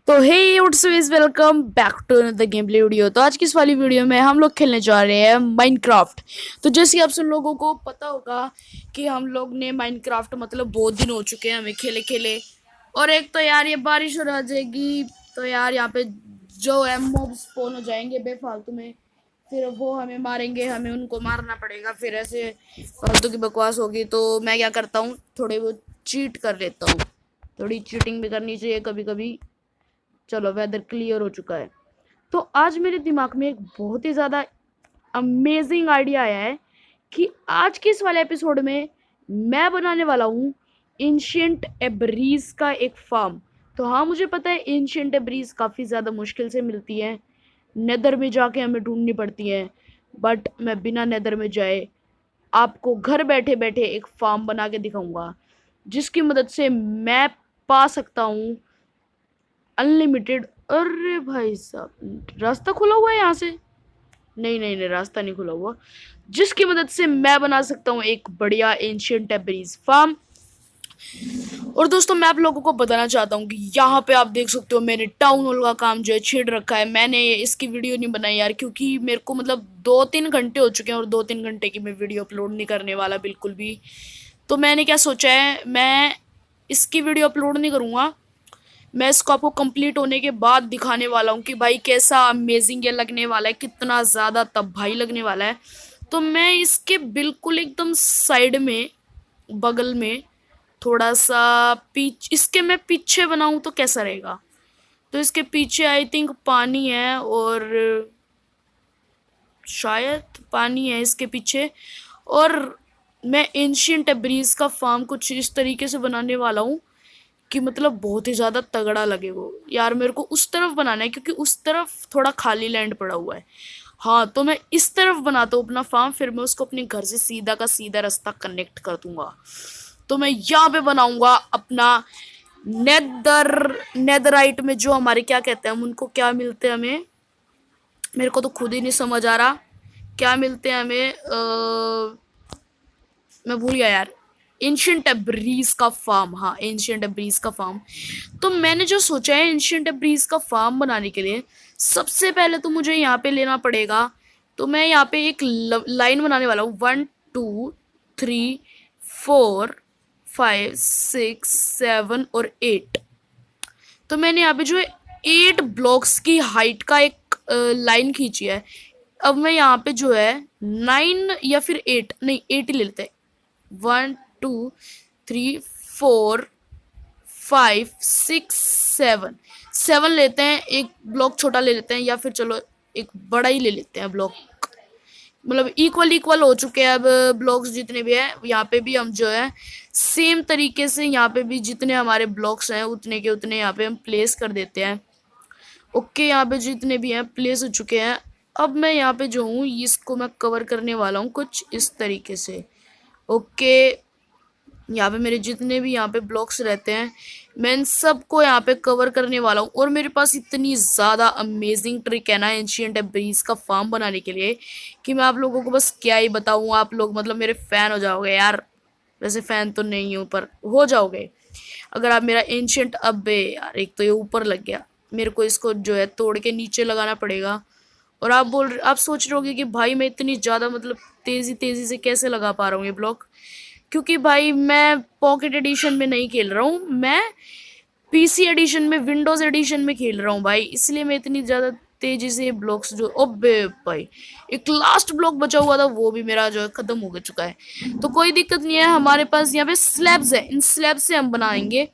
तो hey what's up welcome back to another game play video. तो आज की इस वाली वीडियो में हम लोग खेलने जा रहे हैं माइनक्राफ्ट। तो जैसे आप सब लोगों को पता होगा कि हम लोग ने माइनक्राफ्ट मतलब बहुत दिन हो चुके हैं हमें खेले खेले। और एक तो यार ये बारिश हो जाएगी तो यार यहाँ पे जो है मॉब स्पॉन हो जाएंगे बेफालतू में। फिर वो हमें मारेंगे, हमें उनको मारना पड़ेगा, फिर ऐसे फालतू की बकवास होगी। तो मैं क्या करता हूँ, थोड़े वो चीट कर लेता हूँ। थोड़ी चीटिंग भी करनी चाहिए कभी कभी। चलो वेदर क्लियर हो चुका है। तो आज मेरे दिमाग में एक बहुत ही ज़्यादा अमेजिंग आइडिया आया है कि आज के इस वाले एपिसोड में मैं बनाने वाला हूँ एंशियंट एब्रीज का एक फार्म। तो हाँ, मुझे पता है एंशियंट एब्रीज काफ़ी ज़्यादा मुश्किल से मिलती है, नेदर में जाके हमें ढूंढनी पड़ती है। बट मैं बिना नेदर में जाए आपको घर बैठे बैठे एक फार्म बना के दिखाऊंगा, जिसकी मदद से मैं पा सकता हूँ अनलिमिटेड। अरे भाई साहब, रास्ता खुला हुआ है यहाँ से। नहीं नहीं नहीं, रास्ता नहीं खुला हुआ। जिसकी मदद से मैं बना सकता हूँ एक बढ़िया एंशियंट एब्रीज फार्म। और दोस्तों, मैं आप लोगों को बताना चाहता हूँ कि यहाँ पे आप देख सकते हो मैंने टाउन हॉल का काम जो है छेड़ रखा है। मैंने इसकी वीडियो नहीं बनाई यार, क्योंकि मेरे को मतलब 2-3 घंटे हो चुके हैं और 2-3 घंटे की मैं वीडियो अपलोड नहीं करने वाला बिल्कुल भी। तो मैंने क्या सोचा है, मैं इसकी वीडियो अपलोड नहीं करूँगा। मैं इसको आपको कंप्लीट होने के बाद दिखाने वाला हूँ कि भाई कैसा अमेजिंग ये लगने वाला है, कितना ज़्यादा तबाही लगने वाला है। तो मैं इसके बिल्कुल एकदम साइड में, बगल में, थोड़ा सा इसके मैं पीछे बनाऊँ तो कैसा रहेगा। तो इसके पीछे आई थिंक पानी है, और शायद पानी है इसके पीछे। और मैं एंशियंट एब्रीज का फार्म कुछ इस तरीके से बनाने वाला हूँ कि मतलब बहुत ही ज़्यादा तगड़ा लगे वो। यार मेरे को उस तरफ बनाना है क्योंकि उस तरफ थोड़ा खाली लैंड पड़ा हुआ है। हाँ, तो मैं इस तरफ बनाता हूँ अपना फार्म, फिर मैं उसको अपने घर से सीधा का सीधा रास्ता कनेक्ट कर दूंगा। तो मैं यहाँ पे बनाऊंगा अपना नेदराइट में जो हमारे क्या कहते हैं हम उनको, क्या मिलते हैं हमें, मेरे को तो खुद ही नहीं समझ आ रहा क्या मिलते हैं हमें। मैं भूल गया यार। एंशियंट एब्रीज का फार्म, हाँ एंशियंट एब्रीज का फार्म। तो मैंने जो सोचा है एंशियंट एब्रीज का फार्म बनाने के लिए, सबसे पहले तो मुझे यहाँ पे लेना पड़ेगा। तो मैं यहाँ पे एक लाइन बनाने वाला हूँ, 1 2 3 4 5 6 7 और 8। तो मैंने यहाँ पे जो है 8 ब्लॉक्स की हाइट का एक लाइन खींची है। अब मैं यहाँ पे जो है 9 या फिर 8, नहीं 8 ही ले लेते हैं। 1 2 3 4 5 6 7 7 लेते हैं। एक ब्लॉक छोटा ले लेते हैं, या फिर चलो एक बड़ा ही ले लेते हैं ब्लॉक। मतलब इक्वल इक्वल हो चुके हैं अब ब्लॉक्स जितने भी हैं। यहाँ पे भी हम जो है सेम तरीके से यहाँ पे भी जितने हमारे ब्लॉक्स हैं उतने के उतने यहाँ पे हम प्लेस कर देते हैं। ओके, यहाँ पे जितने भी हैं प्लेस हो चुके हैं। अब मैं यहाँ पे जो हूँ इसको मैं कवर करने वाला हूँ कुछ इस तरीके से। ओके, यहाँ पे मेरे जितने भी यहाँ पे ब्लॉक्स रहते हैं मैं इन सबको यहाँ पे कवर करने वाला हूँ। और मेरे पास इतनी ज़्यादा अमेजिंग ट्रिक है ना एंशियंट एब्रीज का फार्म बनाने के लिए कि मैं आप लोगों को बस क्या ही बताऊँ। आप लोग मतलब मेरे फ़ैन हो जाओगे यार। वैसे फ़ैन तो नहीं हूँ पर हो जाओगे अगर आप मेरा एंशियंट। अबे यार, एक तो ये ऊपर लग गया। मेरे को इसको जो है तोड़ के नीचे लगाना पड़ेगा। और आप सोच रहे होगे कि भाई मैं इतनी ज़्यादा मतलब तेज़ी तेज़ी से कैसे लगा पा रहा हूँ ये ब्लॉक। क्योंकि भाई मैं पॉकेट एडिशन में नहीं खेल रहा हूँ, मैं पीसी एडिशन में, विंडोज एडिशन में खेल रहा हूँ भाई, इसलिए मैं इतनी ज़्यादा तेजी से ब्लॉक्स जो, ओबे भाई एक लास्ट ब्लॉक बचा हुआ था वो भी मेरा जो है ख़त्म हो चुका है। तो कोई दिक्कत नहीं है, हमारे पास यहाँ पे स्लैब्स है, इन स्लैब से हम बनाएंगे।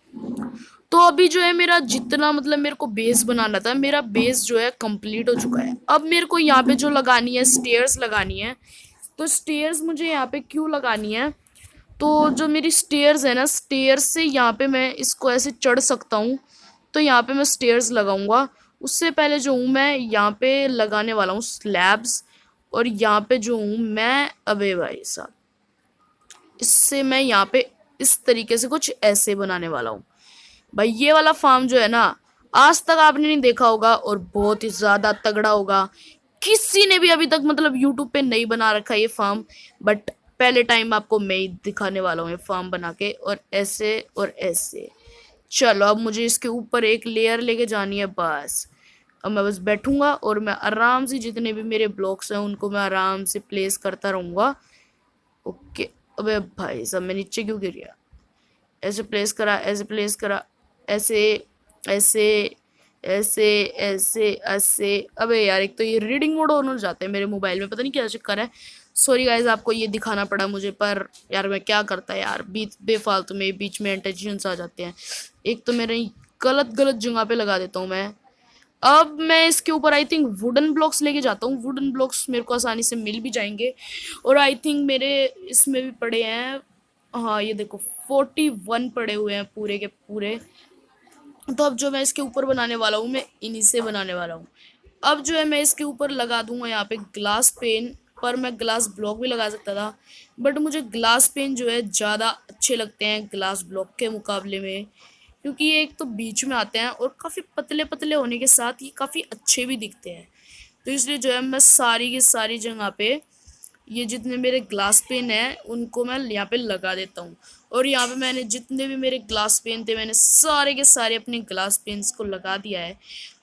तो अभी जो है मेरा जितना मतलब मेरे को बेस बनाना था, मेरा बेस जो है कंप्लीट हो चुका है। अब मेरे को यहाँ पे जो लगानी है स्टेयर्स लगानी है। तो स्टेयर्स मुझे यहाँ पे क्यों लगानी है, तो जो मेरी स्टेयर्स है ना, स्टेयर्स से यहाँ पे मैं इसको ऐसे चढ़ सकता हूँ। तो यहाँ पे मैं स्टेयर्स लगाऊंगा। उससे पहले जो हूँ मैं यहाँ पे लगाने वाला हूँ स्लैब्स। और यहाँ पे जो हूँ मैं, अबे भाई साहब, इससे मैं यहाँ पे इस तरीके से कुछ ऐसे बनाने वाला हूँ। भाई ये वाला फार्म जो है ना, आज तक आपने नहीं देखा होगा और बहुत ही ज़्यादा तगड़ा होगा। किसी ने भी अभी तक मतलब यूट्यूब पे नहीं बना रखा ये फार्म। बट पहले टाइम आपको मैं ही दिखाने वाला हूँ ये फार्म बना के, और ऐसे और ऐसे। चलो अब मुझे इसके ऊपर एक लेयर लेके जानी है बस। अब मैं बस बैठूंगा और मैं आराम से जितने भी मेरे ब्लॉक्स हैं उनको मैं आराम से प्लेस करता रहूंगा। ओके। अबे भाई साहब मैं नीचे क्यों गिर गया? ऐसे प्लेस करा, ऐसे प्लेस करा, ऐसे ऐसे ऐसे ऐसे ऐसे। अबे यार एक तो ये रीडिंग मोड ऑन हो जाते हैं मेरे मोबाइल में, पता नहीं क्या चक्कर है। सॉरी गाइज आपको ये दिखाना पड़ा मुझे, पर यार मैं क्या करता है यार, बीच बेफालतू में बीच में इंटेंशंस आ जाते हैं। एक तो मेरे गलत गलत जगह पे लगा देता हूँ मैं। अब मैं इसके ऊपर आई थिंक वुडन ब्लॉक्स लेके जाता हूँ। वुडन ब्लॉक्स मेरे को आसानी से मिल भी जाएंगे। और आई थिंक मेरे इसमें भी पड़े हैं, हाँ ये देखो 41 पड़े हुए हैं पूरे के पूरे। तो अब जो मैं इसके ऊपर बनाने वाला हूँ मैं इन्हीं से बनाने वाला हूँ। अब जो है मैं इसके ऊपर लगा दूंगा यहाँ पे ग्लास पेन। पर मैं ग्लास ब्लॉक भी लगा सकता था, बट मुझे ग्लास पेन जो है ज़्यादा अच्छे लगते हैं ग्लास ब्लॉक के मुकाबले में, क्योंकि ये एक तो बीच में आते हैं और काफ़ी पतले पतले होने के साथ ये काफ़ी अच्छे भी दिखते हैं। तो इसलिए जो है मैं सारी की सारी जगह पे ये जितने मेरे ग्लास पेन हैं उनको मैं यहाँ पे लगा देता हूँ। और यहाँ पे मैंने जितने भी मेरे ग्लास पेन थे मैंने सारे के सारे अपने ग्लास पेन्स को लगा दिया है।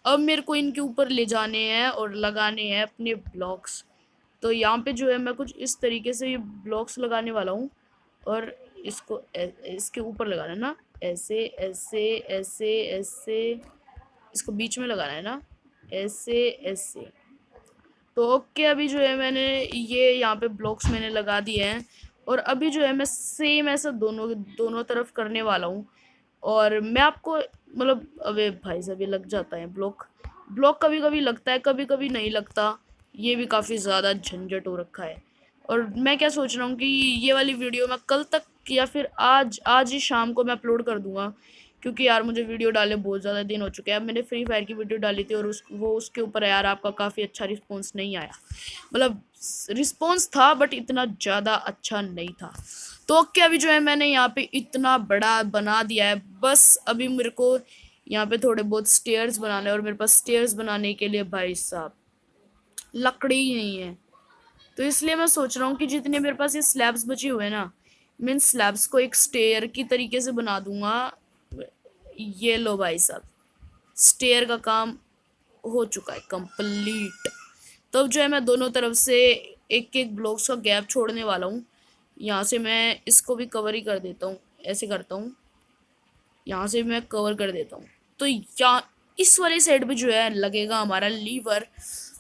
अब मेरे को इनके ऊपर ले जाने हैं और लगाने हैं अपने ब्लॉक्स। तो यहाँ पे जो है मैं कुछ इस तरीके से ये ब्लॉक्स लगाने वाला हूँ। और इसको इसके ऊपर लगाना है ना, ऐसे ऐसे ऐसे ऐसे। इसको बीच में लगाना है ना, ऐसे ऐसे। तो ओके अभी जो है मैंने ये यहाँ पे ब्लॉक्स मैंने लगा दिए हैं। और अभी जो है मैं सेम ऐसा दोनों दोनों तरफ करने वाला हूँ। और मैं आपको मतलब, अबे भाई साहब ये लग जाता है ब्लॉक। ब्लॉक कभी कभी लगता है कभी कभी नहीं लगता। ये भी काफ़ी ज़्यादा झंझट हो रखा है। और मैं क्या सोच रहा हूँ कि ये वाली वीडियो मैं कल तक या फिर आज आज ही शाम को मैं अपलोड कर दूंगा, क्योंकि यार मुझे वीडियो डाले बहुत ज़्यादा दिन हो चुके हैं। अब मैंने फ्री फायर की वीडियो डाली थी और वो उसके ऊपर यार आपका काफ़ी अच्छा रिस्पॉन्स नहीं आया। मतलब रिस्पॉन्स था बट इतना ज़्यादा अच्छा नहीं था। तो ओके अभी जो है मैंने यहाँ पे इतना बड़ा बना दिया है। बस अभी मेरे को यहाँ पे थोड़े बहुत स्टेयर्स बनाने हैं और मेरे पास स्टेयर्स बनाने के लिए भाई साहब लकड़ी ही नहीं है। तो इसलिए मैं सोच रहा हूँ कि जितने मेरे पास ये स्लैब्स बचे हुए हैं ना, मैं इन स्लैब्स को एक स्टेयर की तरीके से बना दूंगा। ये लो भाई साहब, स्टेयर का काम हो चुका है कंप्लीट। तो अब जो है मैं दोनों तरफ से एक एक ब्लॉक्स का गैप छोड़ने वाला हूँ। यहाँ से मैं इसको भी कवर ही कर देता हूँ, ऐसे करता हूँ। यहाँ से मैं कवर कर देता हूँ। तो यहाँ इस वाली साइड पे जो है लगेगा हमारा लीवर।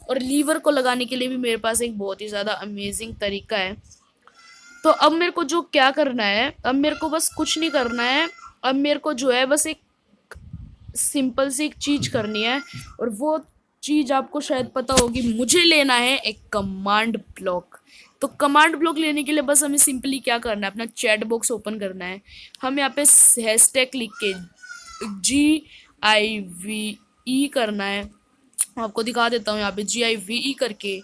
और लीवर को लगाने के लिए भी मेरे पास एक बहुत ही ज़्यादा अमेजिंग तरीका है। तो अब मेरे को जो क्या करना है, अब मेरे को बस कुछ नहीं करना है। अब मेरे को जो है बस एक सिंपल सी एक चीज करनी है। और वो चीज आपको शायद पता होगी, मुझे लेना है एक कमांड ब्लॉक। तो कमांड ब्लॉक लेने के लिए बस हमें सिंपली क्या करना है, अपना चैट बॉक्स ओपन करना है। हम यहाँ पे हैशटैग लिख के GIVE करना है। आपको दिखा देता हूँ, यहाँ पे GIVE करके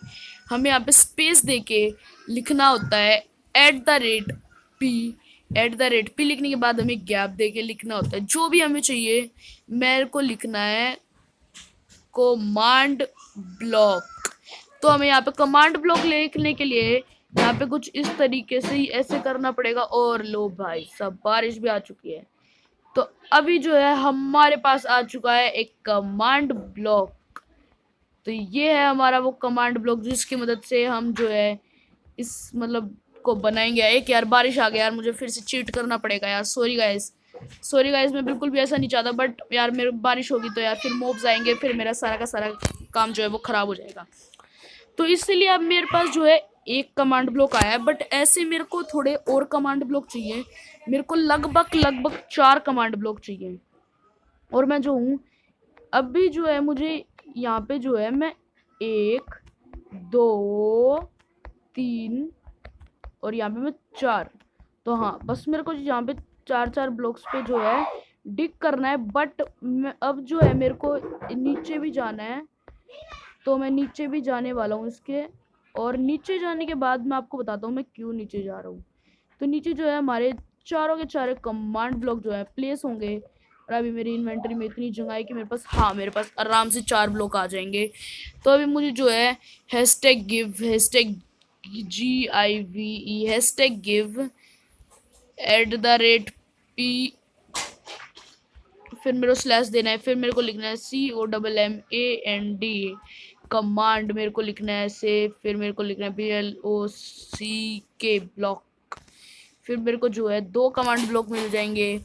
हमें यहाँ पे स्पेस दे के लिखना होता है @P। @P लिखने के बाद हमें गैप दे के लिखना होता है जो भी हमें चाहिए। मेरे को लिखना है कमांड ब्लॉक। तो हमें यहाँ पे कमांड ब्लॉक लिखने के लिए यहाँ पे कुछ इस तरीके से ही ऐसे करना पड़ेगा। और लो भाई सब बारिश भी आ चुकी है। तो अभी जो है हमारे पास आ चुका है एक कमांड ब्लॉक। तो ये है हमारा वो कमांड ब्लॉक जिसकी मदद से हम जो है इस मतलब को बनाएंगे। एक यार बारिश आ गया यार, मुझे फिर से चीट करना पड़ेगा यार। सॉरी गाइस, सॉरी गाइस, मैं बिल्कुल भी ऐसा नहीं चाहता, बट यार मेरे बारिश होगी तो यार फिर मॉब्स आएंगे, फिर मेरा सारा का सारा काम जो है वो ख़राब हो जाएगा। तो इसलिए अब मेरे पास जो है एक कमांड ब्लॉक आया है, बट ऐसे मेरे को थोड़े और कमांड ब्लॉक चाहिए। मेरे को लगभग लगभग 4 कमांड ब्लॉक चाहिए। और मैं जो हूँ अभी जो है मुझे यहाँ पे जो है मैं 1 2 3 और यहाँ पे मैं 4। तो हाँ बस मेरे को यहाँ पे 4 ब्लॉक्स पे जो है डिग करना है। बट मैं अब जो है मेरे को नीचे भी जाना है। तो मैं नीचे भी जाने वाला हूँ इसके। और नीचे जाने के बाद मैं आपको बताता हूँ मैं क्यों नीचे जा रहा हूँ। तो नीचे जो है हमारे चारों के चारों कमांड ब्लॉक जो है प्लेस होंगे। और अभी मेरी इन्वेंटरी में इतनी जगह है कि मेरे पास, हाँ मेरे पास आराम से 4 ब्लॉक आ जाएंगे। तो अभी मुझे जो है #give #GIVE #give @P फिर मेरे को स्लैश देना है, फिर मेरे को लिखना है COMMAND कमांड, मेरे को लिखना है ऐसे, फिर मेरे को लिखना है BLOCK ब्लॉक। फिर मेरे को जो है 2 कमांड ब्लॉक मिल जाएंगे।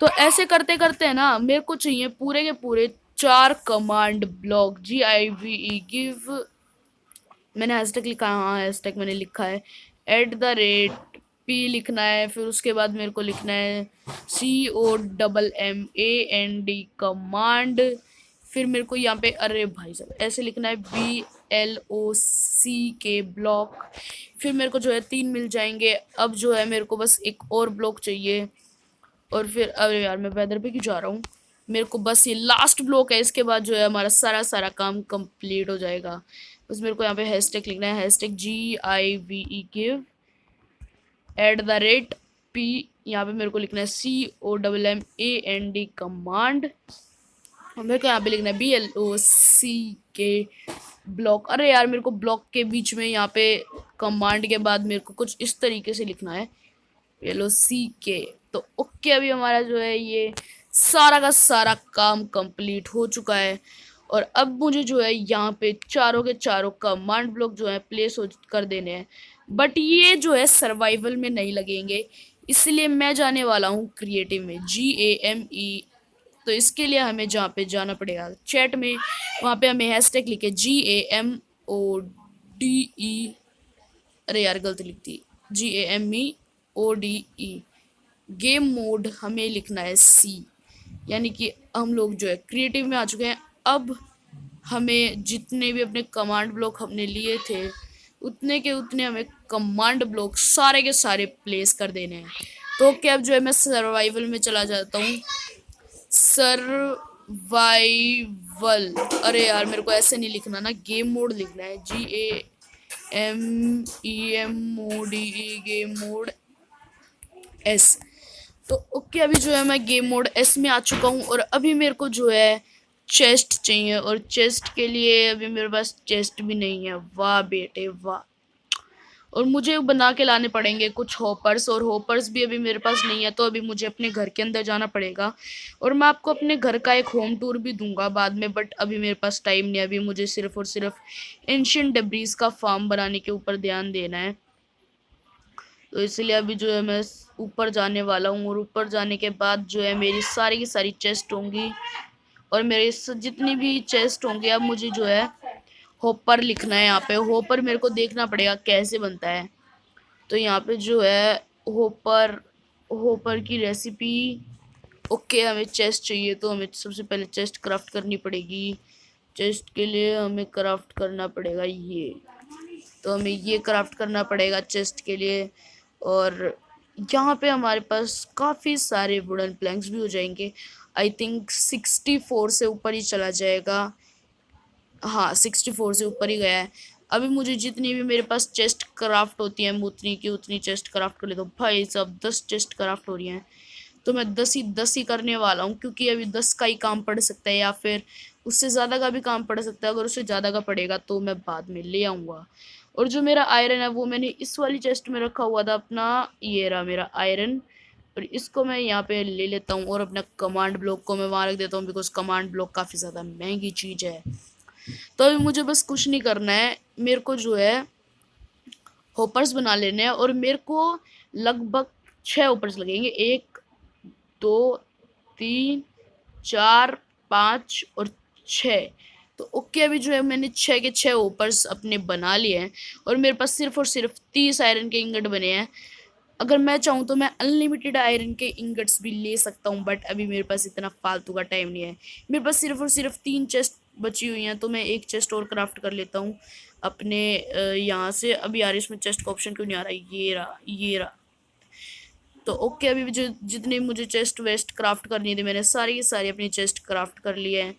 तो ऐसे करते करते है ना, मेरे को चाहिए पूरे के पूरे 4 कमांड ब्लॉक। GIVE गिव, मैंने हैशटैग लिखा है, हाँ हैशटैग मैंने लिखा है। @P लिखना है, फिर उसके बाद मेरे को लिखना है COMMAND कमांड। फिर मेरे को यहाँ पे, अरे भाई साहब, ऐसे लिखना है BLOCK ब्लॉक। फिर मेरे को जो है 3 मिल जाएंगे। अब जो है मेरे को बस एक और ब्लॉक चाहिए। और फिर अरे यार मैं वेदर पे क्यों जा रहा हूँ, मेरे को बस ये लास्ट ब्लॉक है, इसके बाद जो है हमारा सारा सारा काम कंप्लीट हो जाएगा। बस मेरे को यहाँ पे हैशटैग लिखना है, हैशटैग GIVE गिव @P, यहाँ पे मेरे को लिखना है COMMAND कमांड। मेरे को यहाँ पे लिखना है BLOCK ब्लॉक। अरे यार मेरे को ब्लॉक के बीच में यहाँ पे कमांड के बाद मेरे को कुछ इस तरीके से लिखना है BLOCK। तो ओके, अभी हमारा जो है ये सारा का सारा काम कंप्लीट हो चुका है। और अब मुझे जो है यहाँ पे चारों के चारों कमांड ब्लॉक जो है प्लेस कर देने हैं। बट ये जो है सर्वाइवल में नहीं लगेंगे, इसलिए मैं जाने वाला हूँ क्रिएटिव में, GAME। तो इसके लिए हमें जहाँ पे जाना पड़ेगा चैट में, वहाँ पे हमें हैशटैग लिखे GAMODE, अरे यार गलत लिख दी, GAMEODE गेम मोड हमें लिखना है C। यानी कि हम लोग जो है क्रिएटिव में आ चुके हैं। अब हमें जितने भी अपने कमांड ब्लॉक हमने लिए थे, उतने के उतने हमें कमांड ब्लॉक सारे के सारे प्लेस कर देने हैं। तो क्या, अब जो है मैं सर्वाइवल में चला जाता हूँ। सर्वाइवल, अरे यार मेरे को ऐसे नहीं लिखना ना, गेम मोड लिखना है, GAMEMODE गेम मोड S। तो ओके, अभी जो है मैं गेम मोड S में आ चुका हूँ। और अभी मेरे को जो है चेस्ट चाहिए, और चेस्ट के लिए अभी मेरे पास चेस्ट भी नहीं है। वाह बेटे वाह। और मुझे बना के लाने पड़ेंगे कुछ हॉपर्स, और हॉपर्स भी अभी मेरे पास नहीं है। तो अभी मुझे अपने घर के अंदर जाना पड़ेगा, और मैं आपको अपने घर का एक होम टूर भी दूंगा बाद में। बट अभी मेरे पास टाइम नहीं है, अभी मुझे सिर्फ और सिर्फ एंशिएंट डेब्रीज का फार्म बनाने के ऊपर ध्यान देना है। तो इसलिए अभी जो है मैं ऊपर जाने वाला हूँ, और ऊपर जाने के बाद जो है मेरी सारी की सारी चेस्ट होंगी, और मेरे जितनी भी चेस्ट होंगे, अब मुझे जो है होपर लिखना है। यहाँ पे होपर मेरे को देखना पड़ेगा कैसे बनता है। तो यहाँ पे जो है होपर, होपर की रेसिपी, ओके हमें चेस्ट चाहिए, तो हमें सबसे पहले चेस्ट क्राफ्ट करनी पड़ेगी। चेस्ट के लिए हमें क्राफ्ट करना पड़ेगा ये, तो हमें ये क्राफ्ट करना पड़ेगा चेस्ट के लिए। और यहाँ पे हमारे पास काफ़ी सारे वुडन प्लैंक्स भी हो जाएंगे। आई थिंक 64 से ऊपर ही चला जाएगा, हाँ 64 से ऊपर ही गया है। अभी मुझे जितनी भी मेरे पास चेस्ट क्राफ्ट होती है, उतनी की उतनी चेस्ट क्राफ्ट कर लेता हूँ। भाई सब 10 चेस्ट क्राफ्ट हो रही हैं, तो मैं 10 ही करने वाला हूँ, क्योंकि अभी 10 का ही काम पड़ सकता है, या फिर उससे ज़्यादा का भी काम पड़ सकता है। अगर उससे ज़्यादा का पड़ेगा तो मैं बाद में ले आऊँगा। और जो मेरा आयरन है वो मैंने इस वाली चेस्ट में रखा हुआ था अपना, ये रहा मेरा आयरन। और इसको मैं यहाँ पे ले लेता हूँ, और अपना कमांड ब्लॉक को मैं वहाँ रख देता हूँ, बिकॉज कमांड ब्लॉक काफ़ी ज़्यादा महंगी चीज़ है। तो अभी मुझे बस कुछ नहीं करना है, मेरे को जो है होपर्स बना लेने हैं। और मेरे को लगभग 6 होपर्स लगेंगे, 1 2 3 4 5 और 6। तो ओके, अभी जो है मैंने 6 के 6 होपर्स अपने बना लिए हैं, और मेरे पास सिर्फ और सिर्फ 30 आयरन के इंगट बने हैं। अगर मैं चाहूँ तो मैं अनलिमिटेड आयरन के इंगट्स भी ले सकता हूँ, बट अभी मेरे पास इतना फालतू का टाइम नहीं है। मेरे पास सिर्फ और सिर्फ 3 चेस्ट बची हुई हैं, तो मैं एक चेस्ट और क्राफ्ट कर लेता हूँ अपने यहाँ से। अभी यार इसमें चेस्ट का ऑप्शन क्यों नहीं आ रहा है, ये रहा ये रहा। तो ओके, अभी जो जितने मुझे चेस्ट वेस्ट क्राफ्ट करनी थी, मैंने सारी की सारी अपनी चेस्ट क्राफ्ट कर लिए हैं।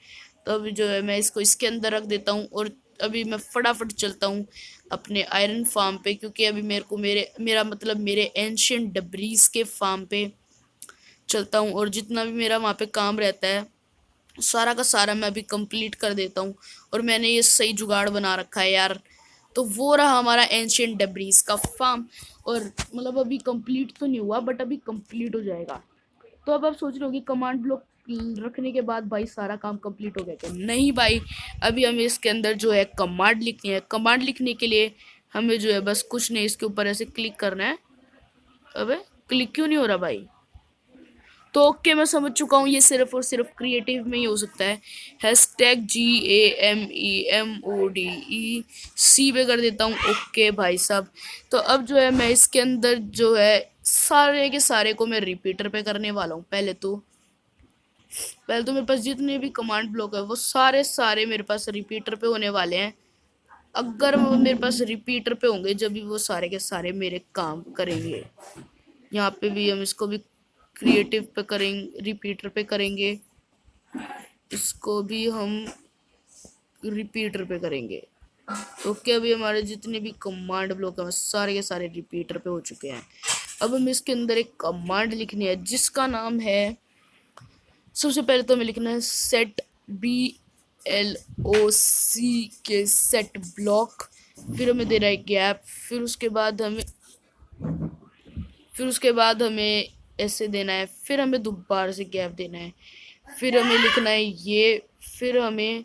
तो अभी जो है मैं इसको इसके अंदर रख देता हूँ, और अभी मैं फटाफट चलता हूँ अपने आयरन फार्म पे, क्योंकि अभी मेरे को मेरा मतलब मेरे एंशिएंट डेब्रीज के फार्म पे चलता हूँ। और जितना भी मेरा वहाँ पे काम रहता है, सारा का सारा मैं अभी कंप्लीट कर देता हूँ। और मैंने ये सही जुगाड़ बना रखा है यार। तो वो रहा हमारा एंशिएंट डेब्रीज का फार्म, और मतलब अभी कंप्लीट तो नहीं हुआ, बट अभी कंप्लीट हो जाएगा। तो अब आप सोच रहे हो कि कमांड ब्लॉक रखने के बाद भाई सारा काम कंप्लीट हो गया क्या? नहीं भाई, अभी हमें इसके अंदर जो है कमांड लिखनी है। कमांड लिखने के लिए हमें जो है बस कुछ नहीं, इसके ऊपर ऐसे क्लिक करना है। अबे क्लिक क्यों नहीं हो रहा भाई? तो ओके, मैं समझ चुका हूँ, ये सिर्फ और सिर्फ क्रिएटिव में ही हो सकता है। हैशटैग GAMEMODEC पे कर देता हूँ। ओके भाई साहब, तो अब जो है मैं इसके अंदर जो है सारे के सारे को मैं रिपीटर पे करने वाला हूँ। पहले तो मेरे पास जितने भी कमांड ब्लॉक है वो सारे सारे मेरे पास रिपीटर पे होने वाले हैं। अगर वो मेरे पास रिपीटर पे होंगे जब भी वो सारे के सारे मेरे काम करेंगे। यहाँ पे भी हम इसको भी क्रिएटिव पे करेंगे, रिपीटर पे करेंगे, इसको भी हम रिपीटर पे करेंगे। ओके, अभी हमारे जितने भी कमांड ब्लॉक है सारे के सारे रिपीटर पे हो चुके हैं। अब हम इसके अंदर एक कमांड लिखनी है जिसका नाम है, सबसे पहले तो हमें लिखना है सेट BLOC के सेट ब्लॉक। फिर हमें दे रहा है गैप। फिर उसके बाद हमें ऐसे देना है। फिर हमें दोबारा से गैप देना है। फिर हमें लिखना है ये। फिर हमें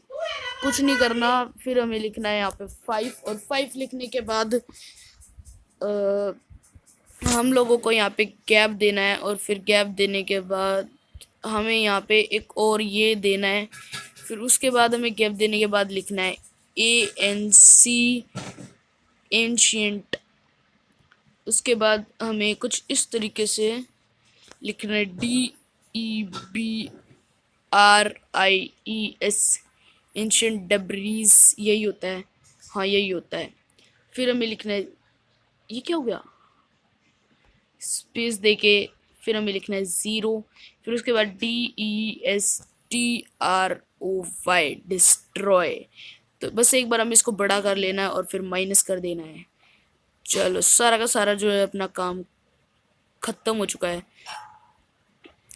कुछ नहीं करना। फिर हमें लिखना है यहाँ पे 5, और 5 लिखने के बाद हम लोगों को यहाँ पे गैप देना है। और फिर गैप देने के बाद हमें यहाँ पे एक और ये देना है। फिर उसके बाद हमें गैप देने के बाद लिखना है ANC एंशियंट। उसके बाद हमें कुछ इस तरीके से लिखना है DEBRIES एंशियंट डेब्रीज। यही होता है, हाँ यही होता है। फिर हमें लिखना है, ये क्या हो गया, स्पेस देके फिर हमें लिखना है 0। फिर उसके बाद DESTROY डिस्ट्रॉय। तो बस एक बार हमें इसको बड़ा कर लेना है और फिर माइनस कर देना है। चलो सारा का सारा जो है अपना काम खत्म हो चुका है।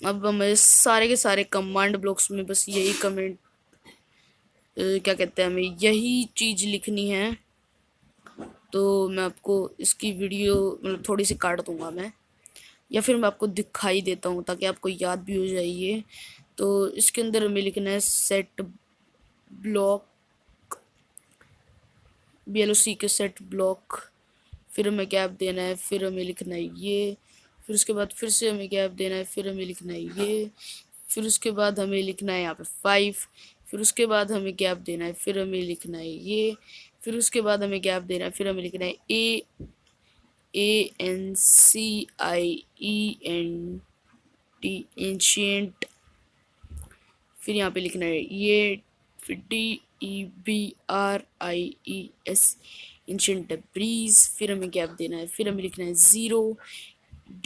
अब हमें सारे के सारे कमांड ब्लॉक्स में बस यही कमेंट क्या कहते हैं, हमें यही चीज़ लिखनी है। तो मैं आपको इसकी वीडियो मतलब थोड़ी सी काट दूंगा मैं, या फिर मैं आपको दिखाई देता हूँ ताकि आपको याद भी हो जाइए। तो इसके अंदर हमें लिखना है सेट ब्लॉक BLOC के सेट ब्लॉक। फिर हमें गैप देना है। फिर हमें लिखना है ये। फिर उसके बाद फिर से हमें गैप देना है। फिर हमें लिखना है ये। फिर उसके बाद हमें लिखना है यहाँ पे 5। फिर उसके बाद हमें गैप देना है। फिर हमें लिखना है ये। फिर उसके बाद हमें गैप देना है। फिर हमें लिखना है ANCIENT एंशियंट। फिर यहाँ पे लिखना है ये। फिर DEBRIES एंशियंट डेब्रीज। फिर हमें गैप देना है। फिर हमें लिखना है 0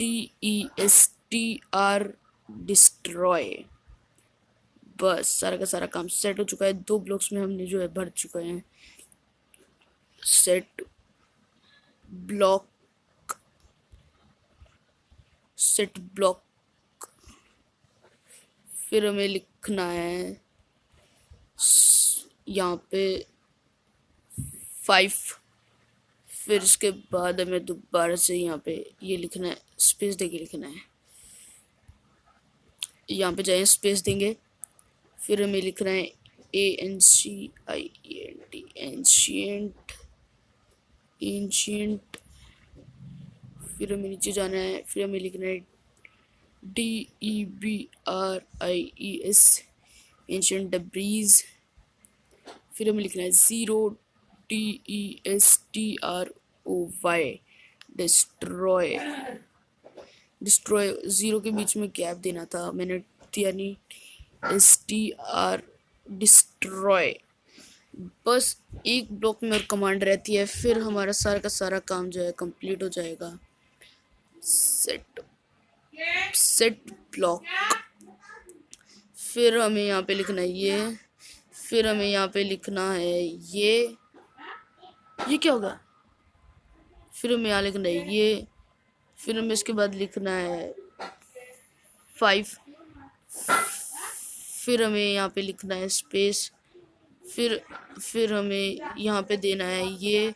DESTR डिस्ट्रॉय। बस सारा का सारा काम सेट हो चुका है। 2 ब्लॉक्स में हमने जो है भर चुके हैं सेट ब्लॉक। फिर हमें लिखना है यहाँ पे 5। फिर इसके बाद हमें दोबारा से यहाँ पे ये लिखना है, स्पेस देके लिखना है। यहाँ पे जाए स्पेस देंगे। फिर हमें लिखना है ANCIENT एंशियंट। फिर हमें नीचे जाना है। फिर हमें लिखना है DEBRIES एंशियंट डेब्रीज। फिर हमें लिखना है 0 DESTROY डिस्ट्रॉय। 0 के बीच में गैप देना था, मैंने दिया नहीं। STR destroy. बस एक ब्लॉक में और कमांड रहती है, फिर हमारा सारा का सारा काम जो है कंप्लीट हो जाएगा। Set block. फिर हमें यहाँ पे लिखना है ये। फिर हमें यहाँ पे लिखना है ये क्या होगा। फिर हमें यहाँ लिखना है ये। फिर हमें इसके बाद लिखना है 5। फिर हमें यहाँ पे लिखना है स्पेस। फिर हमें यहाँ पे देना है ये।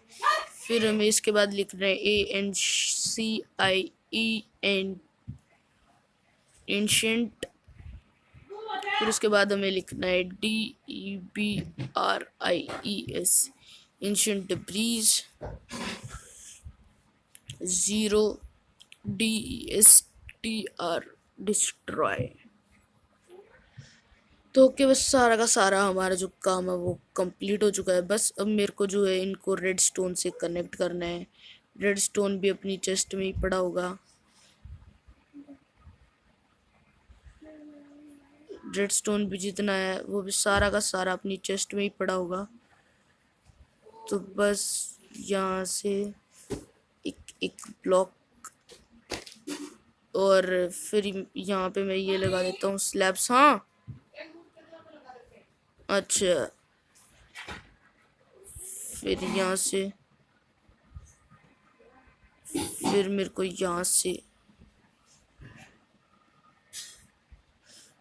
फिर हमें इसके बाद लिखना है ANCIENT एंशियंट। फिर उसके बाद हमें लिखना है DEBRIES, ancient debris. 0 DESTR, destroy. तो ओके, बस सारा का सारा हमारा जो काम है वो कंप्लीट हो चुका है। बस अब मेरे को जो है इनको रेड स्टोन से कनेक्ट करना है। रेड स्टोन भी अपनी चेस्ट में ही पड़ा होगा। रेड स्टोन भी जितना है वो भी सारा का सारा अपनी चेस्ट में ही पड़ा होगा। तो बस यहाँ से एक एक ब्लॉक, और फिर यहाँ पे मैं ये लगा देता हूँ स्लैब्स। हाँ, अच्छा, फिर यहाँ से, फिर मेरे को यहाँ से,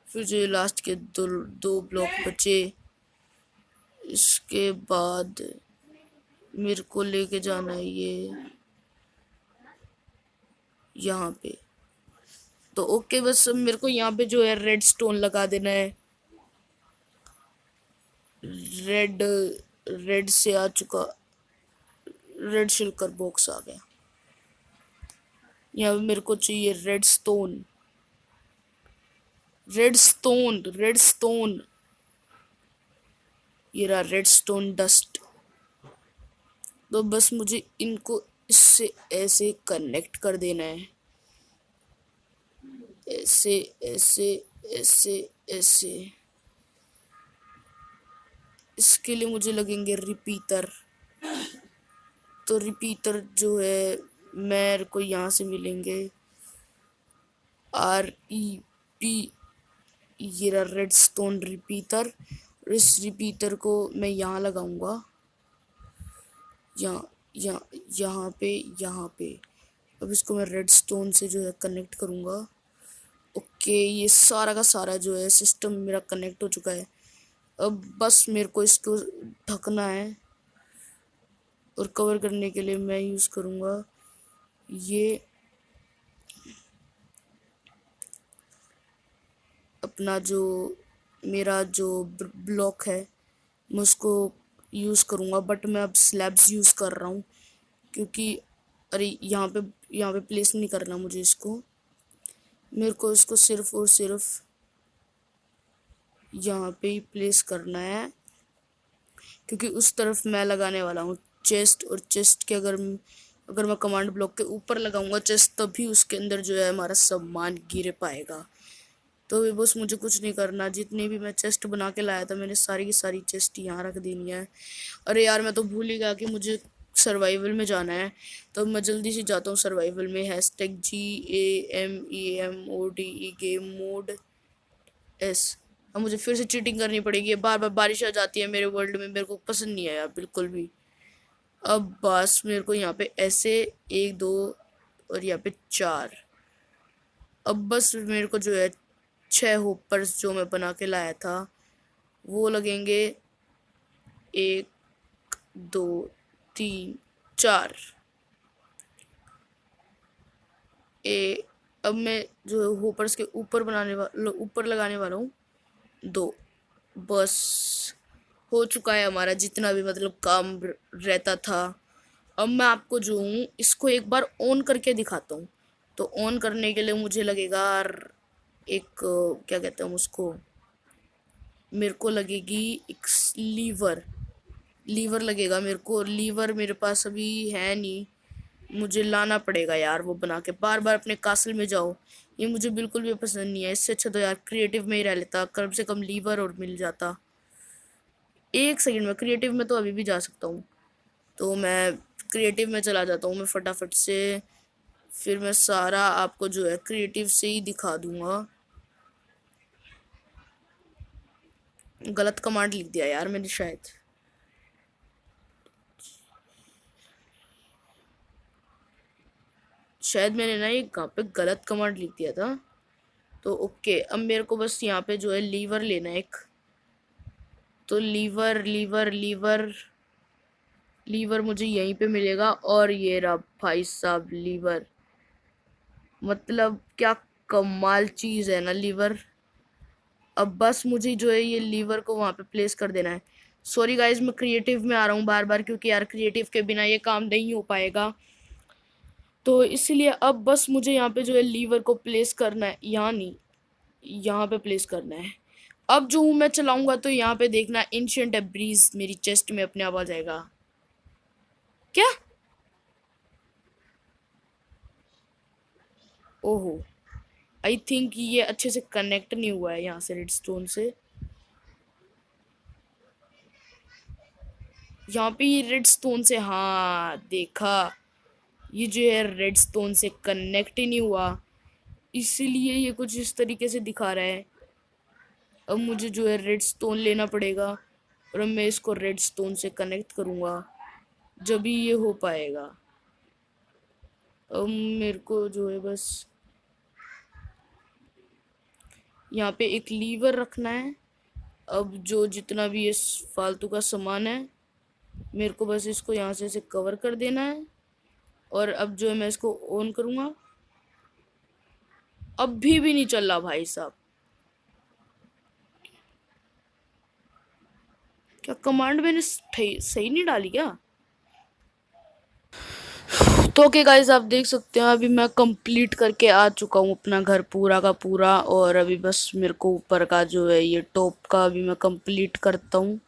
फिर जो लास्ट के दो ब्लॉक बचे, इसके बाद मेरे को लेके जाना है ये यहाँ पे। तो ओके, बस मेरे को यहाँ पे जो है रेड स्टोन लगा देना है। रेड रेड से आ चुका, रेड शिल्कर बॉक्स आ गया। यहाँ पे मेरे को चाहिए red stone, red stone, red stone. ये रहा रेड स्टोन डस्ट। तो बस मुझे इनको इससे ऐसे कनेक्ट कर देना है, ऐसे ऐसे ऐसे ऐसे। इसके लिए मुझे लगेंगे रिपीटर। तो रिपीटर जो है मेरे को यहाँ से मिलेंगे REP, ये रहा रेड स्टोन रिपीटर। इस रिपीटर को मैं यहाँ लगाऊंगा, यहाँ यहाँ यहाँ पे। अब इसको मैं रेड स्टोन से जो है कनेक्ट करूँगा। ओके, ये सारा का सारा जो है सिस्टम मेरा कनेक्ट हो चुका है। अब बस मेरे को इसको ढकना है, और कवर करने के लिए मैं यूज़ करूँगा ये अपना जो मेरा जो ब्लॉक है मैं उसको यूज़ करूँगा। बट मैं अब स्लैब्स यूज़ कर रहा हूँ, क्योंकि अरे यहाँ पे प्लेस नहीं करना मुझे इसको। मेरे को इसको सिर्फ और सिर्फ यहाँ पे ही प्लेस करना है, क्योंकि उस तरफ मैं लगाने वाला हूँ चेस्ट। और चेस्ट के अगर मैं कमांड ब्लॉक के ऊपर लगाऊंगा चेस्ट, तभी उसके अंदर जो है हमारा सामान गिर पाएगा। तो भी बस मुझे कुछ नहीं करना। जितनी भी मैं चेस्ट बना के लाया था मैंने सारी की सारी चेस्ट यहाँ रख देनी है। अरे यार, मैं तो भूल ही गया कि मुझे सर्वाइवल में जाना है। तो मैं जल्दी से जाता हूँ सर्वाइवल में। #GAMEMODE game mode S। अब मुझे फिर से चीटिंग करनी पड़ेगी। बार बार बारिश आ जाती है मेरे वर्ल्ड में, मेरे को पसंद नहीं आया बिल्कुल भी। अब बस मेरे को यहाँ पे ऐसे 1 2 और यहाँ पे 4। अब बस मेरे को जो है 6 होपर्स जो मैं बना के लाया था वो लगेंगे। 1 2 3 4। अब मैं जो होपर्स के ऊपर ऊपर लगाने वाला हूँ 2। बस हो चुका है हमारा जितना भी मतलब काम रहता था। अब मैं आपको जो हूँ इसको एक बार ऑन करके दिखाता हूँ। तो ऑन करने के लिए मुझे लगेगा एक, क्या कहते हैं उसको, मेरे को लगेगी एक लीवर लगेगा मेरे को। लीवर मेरे पास अभी है नहीं, मुझे लाना पड़ेगा यार वो बना के। बार बार अपने कासल में जाओ, ये मुझे बिल्कुल भी पसंद नहीं है। इससे अच्छा तो यार क्रिएटिव में ही रह लेता, कम से कम लीवर और मिल जाता। 1 सेकंड में क्रिएटिव में तो अभी भी जा सकता हूँ। तो मैं क्रिएटिव में चला जाता हूँ मैं फटाफट से। फिर मैं सारा आपको जो है क्रिएटिव से ही दिखा दूंगा। गलत कमांड लिख दिया यार मैंने शायद मैंने ना ये कहाँ पे गलत कमांड लिख दिया था। तो ओके, अब मेरे को बस यहाँ पे जो है लीवर लेना है एक। तो लीवर लीवर लीवर लीवर मुझे यहीं पे मिलेगा। और ये रहा भाई साहब लीवर। मतलब क्या कमाल चीज़ है ना लीवर। अब बस मुझे जो है ये लीवर को वहां पे प्लेस कर देना है। सॉरी गाइज, मैं क्रिएटिव में आ रहा हूँ बार बार, क्योंकि यार क्रिएटिव के बिना ये काम नहीं हो पाएगा। तो इसीलिए अब बस मुझे यहाँ पे जो है लीवर को प्लेस करना है, यहाँ नहीं, यहाँ पे प्लेस करना है। अब जो हूँ मैं चलाऊंगा तो यहाँ पे देखना, एंशिएंट डेब्रीज मेरी चेस्ट में अपने आप आ जाएगा। क्या? ओहो, आई थिंक ये अच्छे से कनेक्ट नहीं हुआ है यहाँ से रेडस्टोन से। यहाँ पे ये रेडस्टोन से, हाँ देखा, ये जो है रेडस्टोन से कनेक्ट ही नहीं हुआ, इसीलिए ये कुछ इस तरीके से दिखा रहा है। अब मुझे जो है रेडस्टोन लेना पड़ेगा, और अब मैं इसको रेडस्टोन से कनेक्ट करूँगा, जब ही ये हो पाएगा। अब मेरे को जो है बस यहाँ पे एक लीवर रखना है। अब जो जितना भी ये फालतू का सामान है, मेरे को बस इसको यहाँ से ऐसे कवर कर देना है, और अब जो है मैं इसको ऑन करूँगा। अब भी नहीं चल रहा भाई साहब, क्या कमांड मैंने सही नहीं डाली क्या? तो ओके गाइज, आप देख सकते हैं अभी मैं कंप्लीट करके आ चुका हूँ अपना घर पूरा का पूरा, और अभी बस मेरे को ऊपर का जो है ये टॉप का अभी मैं कंप्लीट करता हूँ,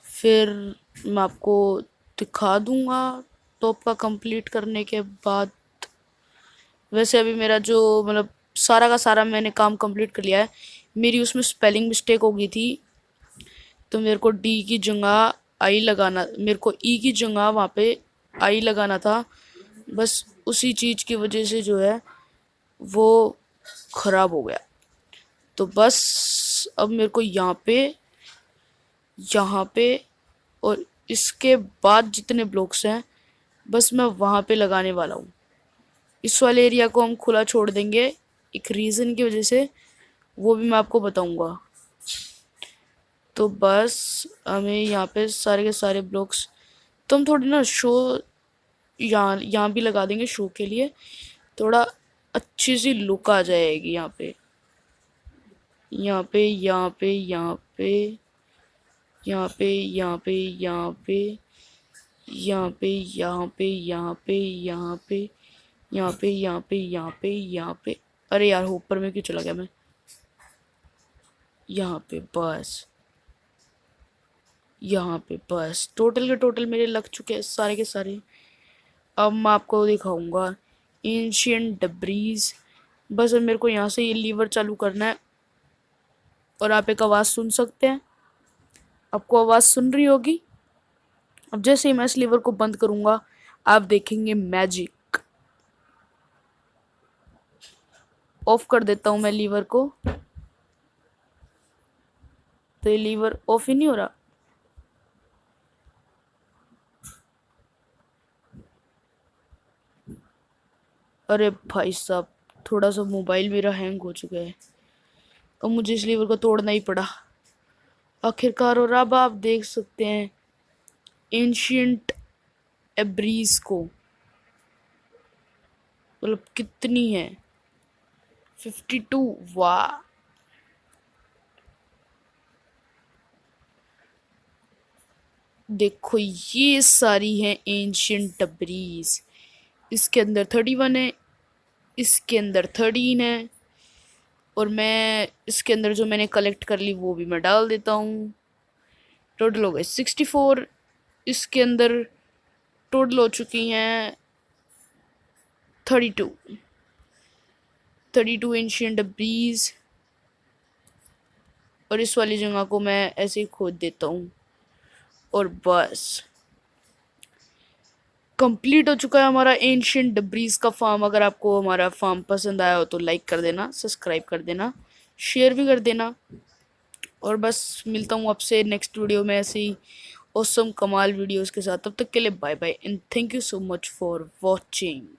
फिर मैं आपको दिखा दूंगा टॉप का कंप्लीट करने के बाद। वैसे अभी मेरा जो मतलब सारा का सारा मैंने काम कंप्लीट कर लिया है। मेरी उसमें स्पेलिंग मिस्टेक हो गई थी, तो मेरे को डी की जगह आई लगाना, मेरे को ई की जगह वहाँ पे आई लगाना था। बस उसी चीज़ की वजह से जो है वो ख़राब हो गया। तो बस अब मेरे को यहाँ पे और इसके बाद जितने ब्लॉक्स हैं बस मैं वहाँ पे लगाने वाला हूँ। इस वाले एरिया को हम खुला छोड़ देंगे एक रीज़न की वजह से, वो भी मैं आपको बताऊँगा। तो बस हमें यहाँ पे सारे के सारे ब्लॉक्स तो हम थोड़ी ना शो यहाँ भी लगा देंगे, शो के लिए थोड़ा अच्छी सी लुक आ जाएगी। यहाँ पे यहाँ पे यहाँ पे यहाँ पे यहाँ पे यहाँ पे यहाँ पे यहाँ पे यहाँ पे यहाँ पे यहाँ पे यहाँ पे यहाँ पे यहाँ पे यहाँ पे, अरे यार ऊपर में क्यों चला गया मैं? यहाँ पे बस, यहाँ पे बस टोटल के टोटल मेरे लग चुके हैं सारे के सारे। अब मैं आपको दिखाऊंगा एंशिएंट डेब्रीज। बस अब मेरे को यहाँ से ये लीवर चालू करना है, और आप एक आवाज़ सुन सकते हैं, आपको आवाज़ सुन रही होगी। अब जैसे ही मैं इस लीवर को बंद करूँगा आप देखेंगे मैजिक। ऑफ कर देता हूँ मैं लीवर को, तो ये लीवर ऑफ ही नहीं हो रहा। अरे भाई साहब, थोड़ा सा मोबाइल मेरा हैंग हो चुका है, अब मुझे इस लीवर को तोड़ना ही पड़ा आखिरकार। और अब आप देख सकते हैं एंशिएंट एब्रीज को, मतलब कितनी है, 52। वाह, देखो ये सारी हैं एंशिएंट डेब्रीज। इसके अंदर 31 है, इसके अंदर 13 है, और मैं इसके अंदर जो मैंने कलेक्ट कर ली वो भी मैं डाल देता हूँ। टोटल हो गए 64। इसके अंदर टोटल हो चुकी हैं 32 एंशिएंट डेब्रीज। और इस वाली जगह को मैं ऐसे ही खोद देता हूँ, और बस कंप्लीट हो चुका है हमारा एंशिएंट डेब्रीज का फार्म। अगर आपको हमारा फार्म पसंद आया हो तो लाइक कर देना, सब्सक्राइब कर देना, शेयर भी कर देना, और बस मिलता हूँ आपसे नेक्स्ट वीडियो में ऐसे ही ऑसम कमाल वीडियोस के साथ। तब तक के लिए bye bye and thank you so much for watching.